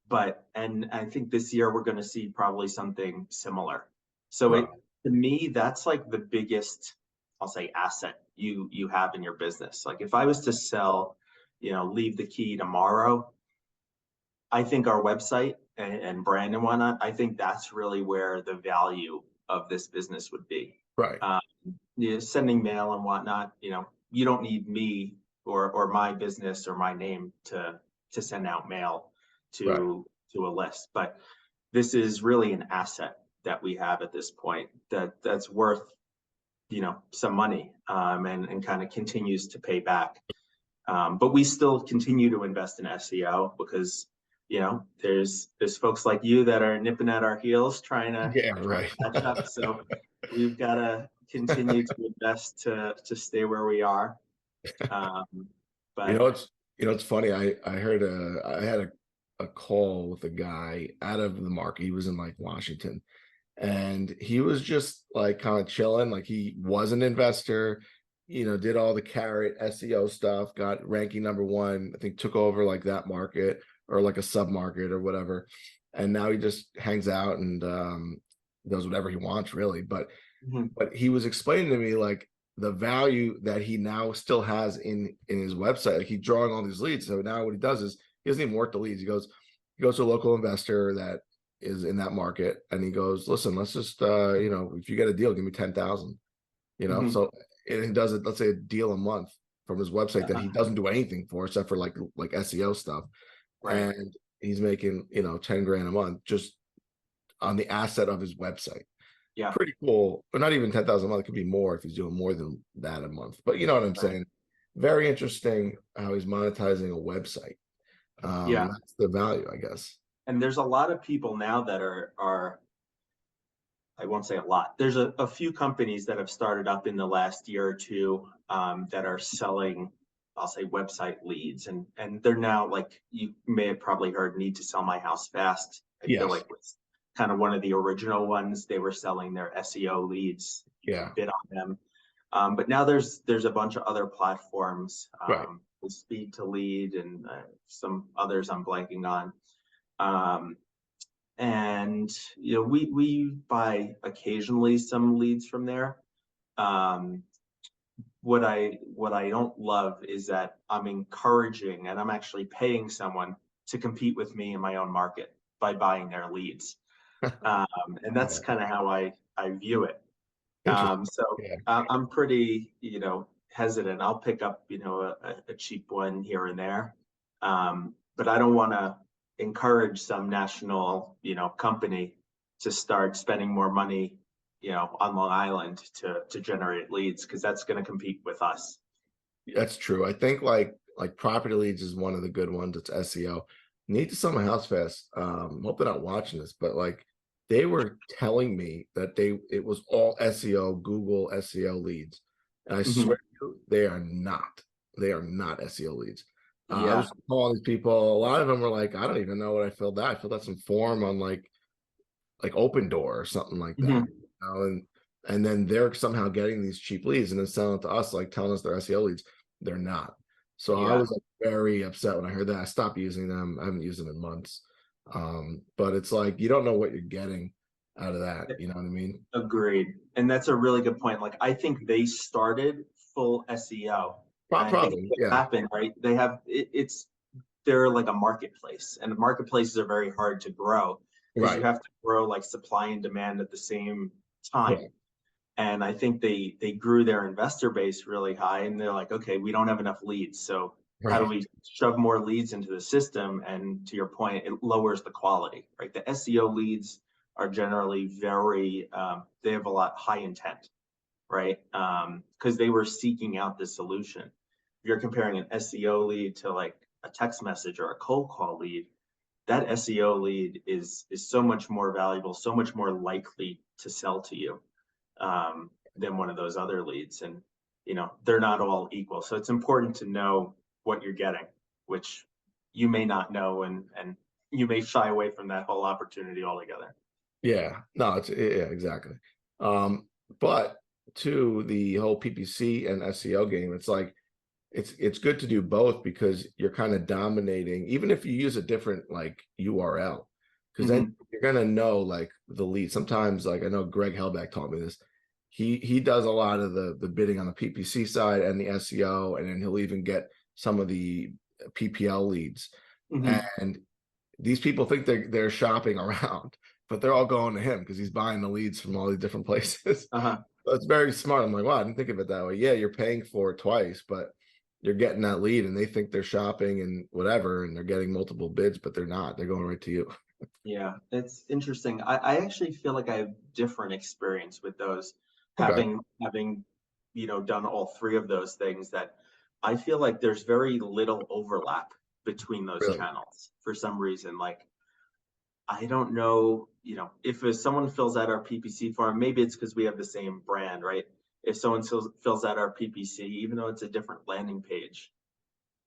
But and I think this year we're going to see probably something similar. So it Wow. to me that's like the biggest, I'll say, asset you have in your business. Like if I was to sell, Leave the Key tomorrow, I think our website and brand and whatnot, I think that's really where the value of this business would be. Right. Um, sending mail and whatnot, you don't need me or my business or my name to send out mail Right. to a list. But this is really an asset that we have at this point that's worth, some money, and kind of continues to pay back. But we still continue to invest in SEO because there's folks like you that are nipping at our heels Yeah. trying Right. to catch up. So we've got to continue to invest to stay where we are. Um, You but know, it's funny. I had a call with a guy out of the market. He was in like Washington, and he was just like kind of chilling. Like he was an investor, did all the carrot SEO stuff, got ranking number 1. I think took over like that market or like a sub market or whatever. And now he just hangs out and does whatever he wants, really. mhm, But he was explaining to me like the value that he now still has in his website. Like he's drawing all these leads. So now what he does is he doesn't even work the leads. He goes to a local investor that is in that market, and he goes, listen, let's just if you get a deal, give me 10,000. mhm, So and he does it, let's say a deal a month from his website that he uh-huh, doesn't do anything for except for like SEO stuff. right. And he's making 10 grand a month just on the asset of his website. Yeah. Pretty cool. But not even 10,000 a month. It could be more if he's doing more than that a month. But you know what I'm Right. saying? Very interesting how he's monetizing a website. Yeah. That's the value, I guess. And there's a lot of people now that are I won't say a lot. There's a few companies that have started up in the last year or two, that are selling, I'll say, website leads, and they're now, like you may have probably heard, Need to Sell My House Fast. I feel Yes. like was kind of one of the original ones. They were selling their SEO leads. You could Yeah. bid on them. But now there's a bunch of other platforms, Right. with Speed to Lead and some others I'm blanking on. Um, and we buy occasionally some leads from there. Um, what I don't love is that I'm encouraging and I'm actually paying someone to compete with me in my own market by buying their leads. And that's Yeah. kind of how I view it. Interesting. So Yeah. I'm pretty, hesitant. I'll pick up, a cheap one here and there. But I don't want to encourage some national, company to start spending more money, on Long Island to generate leads because that's going to compete with us. That's true. I think like property leads is one of the good ones. It's SEO. Need to sell my house fast. Hope they're not watching this, but like they were telling me that it was all SEO, Google SEO leads. And I Mhm. swear to you, they are not. They are not SEO leads. I Yeah. was calling these people. A lot of them were like, I don't even know what I filled out. I filled out some form on like Open Door or something like that. Mhm. And then they're somehow getting these cheap leads and then selling it to us, like telling us they're SEO leads. They're not. So I Yeah. was like very upset when I heard that. I stopped using them. I haven't used them in months. But it's like you don't know what you're getting out of that. You know what I mean? Agreed. And that's a really good point. Like, I think they started full SEO. And I think Probably, what yeah. happened, right? They have it's they're like a marketplace, and marketplaces are very hard to grow because you Right. have to grow like supply and demand at the same time. Correct. And I think they grew their investor base really high, and they're like, okay, we don't have enough leads, so how do Right. we shove more leads into the system? And to your point, it lowers the quality, right? The SEO leads are generally very they have a lot high intent, right? Because they were seeking out this solution. If you're comparing an SEO lead to like a text message or a cold call lead, that SEO lead is so much more valuable, so much more likely to sell to you than one of those other leads. And they're not all equal. So it's important to know what you're getting, which you may not know, and you may shy away from that whole opportunity altogether. Yeah. No, it's yeah, exactly. Um, but to the whole PPC and SEO game, it's like it's good to do both because you're kind of dominating, even if you use a different like URL, because then Mm-hmm. you're gonna know like the lead. Sometimes, like I know Greg Helbeck taught me this. He does a lot of the bidding on the PPC side and the SEO, and then he'll even get some of the PPL leads. Mm-hmm. And these people think they're shopping around, but they're all going to him because he's buying the leads from all these different places. Uh-huh. So it's very smart. I'm like, wow, I didn't think of it that way. Yeah, you're paying for it twice, but you're getting that lead and they think they're shopping and whatever, and they're getting multiple bids, but they're not. They're going right to you. Yeah, it's interesting. I actually feel like I have different experience with those, Okay. having done all three of those things. That I feel like there's very little overlap between those Really? channels for some reason. Like, I don't know, if someone fills out our PPC form, maybe it's because we have the same brand, right? If someone fills out our PPC, even though it's a different landing page,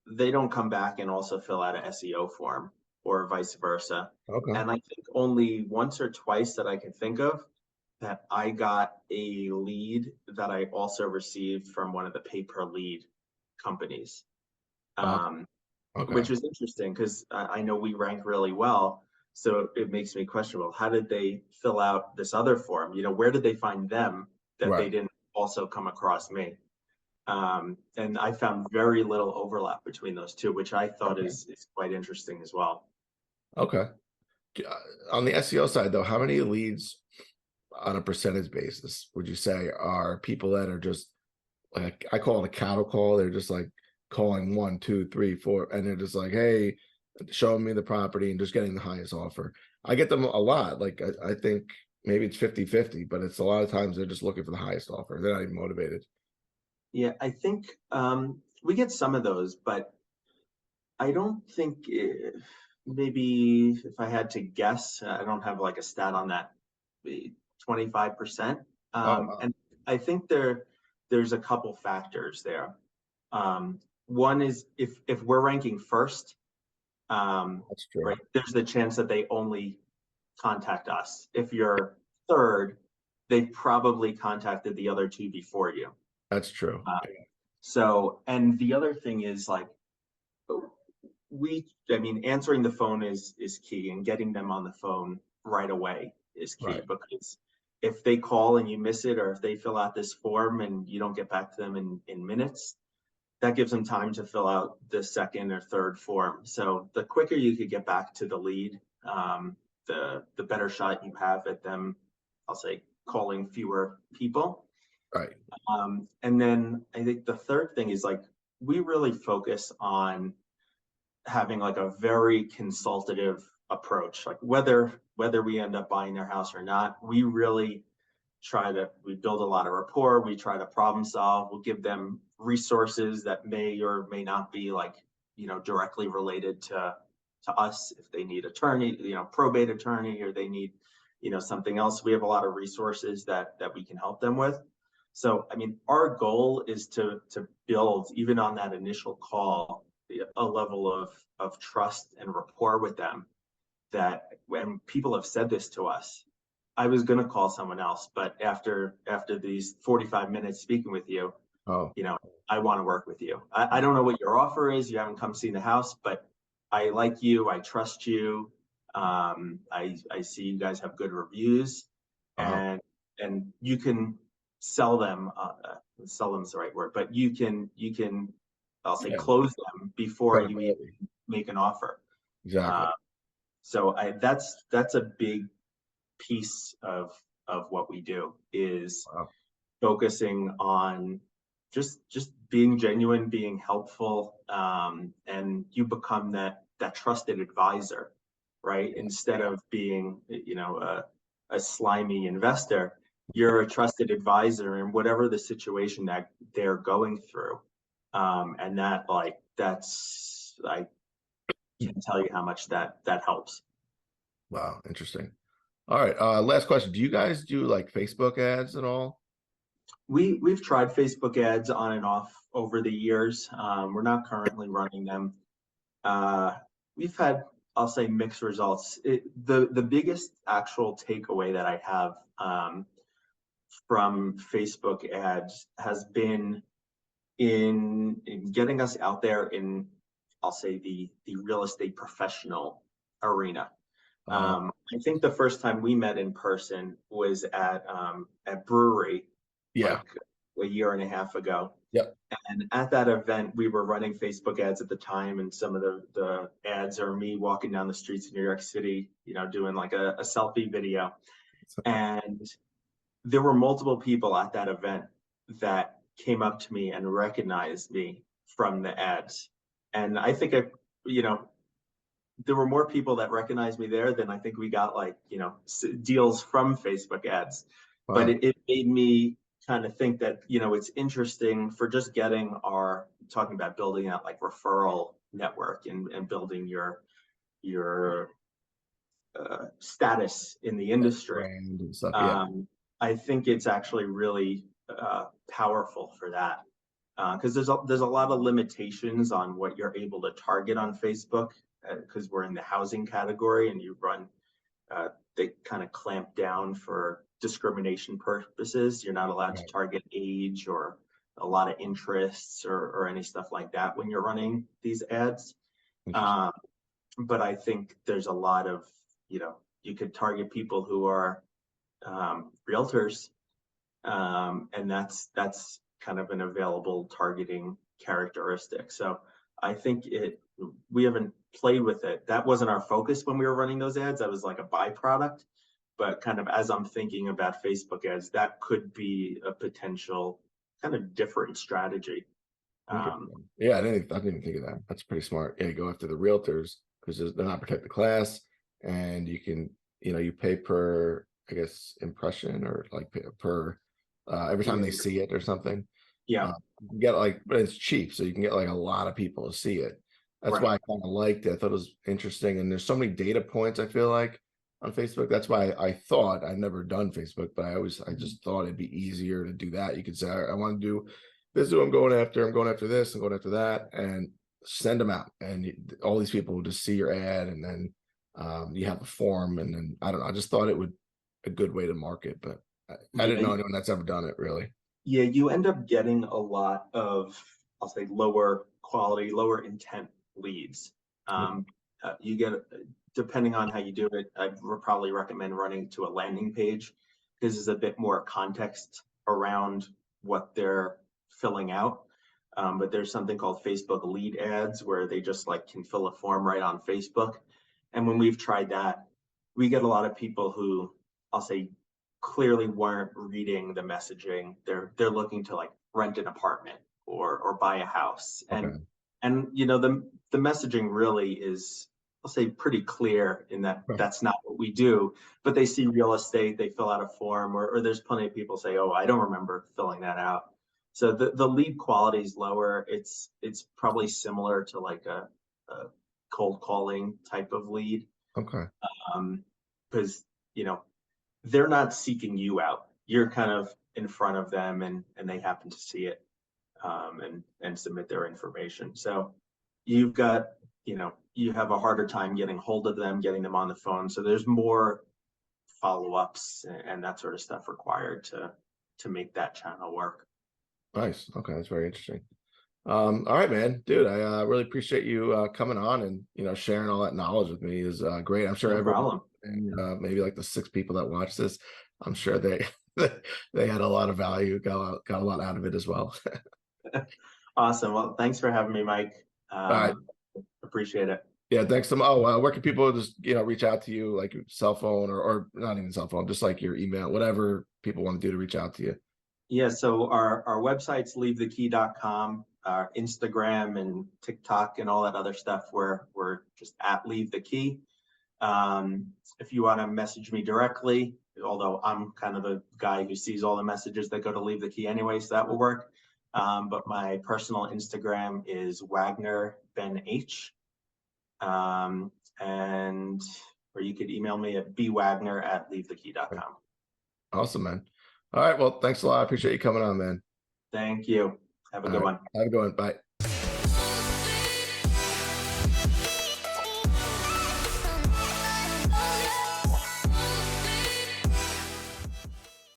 they don't come back and also fill out an SEO form, or vice versa. Okay. And I think only once or twice that I can think of that I got a lead that I also received from one of the pay per lead companies, Uh, um, okay. which was interesting because I know we rank really well. So it makes me question, well, how did they fill out this other form? Where did they find them that they Right. didn't also come across me? And I found very little overlap between those two, which I thought Okay. is quite interesting as well. Okay. On the SEO side, though, how many leads on a percentage basis would you say are people that are just like I call it a cattle call? They're just like calling one, two, three, four, and they're just like, hey, showing me the property and just getting the highest offer. I get them a lot. Like I think maybe it's 50-50, but it's a lot of times they're just looking for the highest offer. They're not even motivated. Yeah, I think we get some of those, but I don't think maybe if I had to guess, I don't have like a stat on that, 25%. Oh, wow. And I think there's a couple factors there. One is if we're ranking first, That's true. right, there's the chance that they only contact us. If you're third, they've probably contacted the other two before you. That's true. Uh, so, and the other thing is like I mean, answering the phone is key, and getting them on the phone right away is key, Right. because if they call and you miss it, or if they fill out this form and you don't get back to them in minutes, that gives them time to fill out the second or third form. So the quicker you could get back to the lead, the better shot you have at them, I'll say, calling fewer people. Right. And then I think the third thing is like, we really focus on having like a very consultative approach. Like, whether we end up buying their house or not, we really we build a lot of rapport. We try to problem solve. We'll give them resources that may or may not be like, directly related to us. If they need attorney, probate attorney, or they need, something else, we have a lot of resources that we can help them with. So, I mean, our goal is to build, even on that initial call, a level of trust and rapport with them, that when people have said this to us, I was going to call someone else, but after these 45 minutes speaking with you, Oh, I want to work with you. I don't know what your offer is. You haven't come see the house, but I like you. I trust you. I see you guys have good reviews, wow. and you can sell them. Sell them is the right word, but you can I'll say Yeah, close them before you even credibility. make an offer. Exactly. So that's a big piece of what we do, is Wow. focusing on just being genuine, being helpful, and you become that trusted advisor, right? Instead of being, a slimy investor, you're a trusted advisor in whatever the situation that they're going through, and that's I can't tell you how much that helps. Wow, interesting. All right. Last question. Do you guys do like Facebook ads at all? We've tried Facebook ads on and off over the years. We're not currently running them. We've had, I'll say, mixed results. The biggest actual takeaway that I have, from Facebook ads has been in getting us out there in, I'll say, the real estate professional arena. Uh, I think the first time we met in person was at brewery, yeah. like a year and a half ago. Yep. And at that event, we were running Facebook ads at the time, and some of the ads are me walking down the streets of New York City, doing like a selfie video. And there were multiple people at that event that came up to me and recognized me from the ads. And I think there were more people that recognized me there than I think we got, like, deals from Facebook ads. But Wow. it made me kind of think that, it's interesting for just talking about building out like referral network, and building your status in the industry. Brand and stuff. Yeah. I think it's actually really powerful for that, because there's a lot of limitations on what you're able to target on Facebook, because we're in the housing category, and they kind of clamp down for discrimination purposes. You're not allowed to Right. target age or a lot of interests, or any stuff like that when you're running these ads. Interesting. Um, but I think there's a lot of, you could target people who are realtors, and that's kind of an available targeting characteristic. So I think we haven't played with it. That wasn't our focus when we were running those ads. That was like a byproduct. But kind of as I'm thinking about Facebook ads, that could be a potential kind of different strategy. Interesting. Yeah, I didn't even think of that. That's pretty smart. Yeah, you go after the realtors because they're not protected class, and you can, you pay per, I guess, impression, or like per every time they see it or something. Yeah, You can get like, but it's cheap, so you can get like a lot of people to see it. That's why right. I kind of liked it. I thought it was interesting, and there's so many data points, I feel like, on Facebook. That's why I thought, I've never done Facebook, but I just thought it'd be easier to do that. You could say, I want to do this is what I'm going after. I'm going after this. I'm going after that, and send them out. And all these people will just see your ad, and then you have a form, and then I don't know. I just thought it would a good way to market, but I didn't Yeah, know anyone that's ever done it really. yeah, you end up getting a lot of, I'll say, lower quality, lower intent leads. You get, depending on how you do it, I would probably recommend running to a landing page, because there's a bit more context around what they're filling out. But there's something called Facebook lead ads, where they just like can fill a form right on Facebook. And when we've tried that, we get a lot of people who, I'll say, clearly weren't reading the messaging. They're looking to like rent an apartment, or buy a house. Okay. And the messaging really is, I'll say pretty clear in that Right. that's not what we do, but they see real estate, they fill out a form, or there's plenty of people say, oh, I don't remember filling that out. So the lead quality is lower. It's probably similar to like a cold calling type of lead, Okay. because you know they're not seeking you out. You're kind of in front of them, and they happen to see it, and submit their information. So you've got, you have a harder time getting hold of them, getting them on the phone. So there's more follow-ups and that sort of stuff required to make that channel work. Nice. Okay. That's very interesting. All right, man, dude, I really appreciate you coming on and, sharing all that knowledge with me is great. I'm sure No everyone, problem. and maybe like the 6 people that watch this, I'm sure they they had a lot of value, got a lot out of it as well. Awesome. Well, thanks for having me, Mike. All right. Appreciate it. Yeah, thanks so much. Oh, where can people just, reach out to you, like your cell phone or not even cell phone, just like your email, whatever people want to do to reach out to you. Yeah, so our website's leavethekey.com. Our Instagram and TikTok and all that other stuff, we're just at Leave the Key. If you want to message me directly, although I'm kind of the guy who sees all the messages that go to Leave the Key anyway, so that will work. But my personal Instagram is Wagner Ben H. And or you could email me at bwagner@leavethekey.com. Awesome, man. All right. Well, thanks a lot. I appreciate you coming on, man. Thank you. Have a All good right. one. Have a good one. Bye.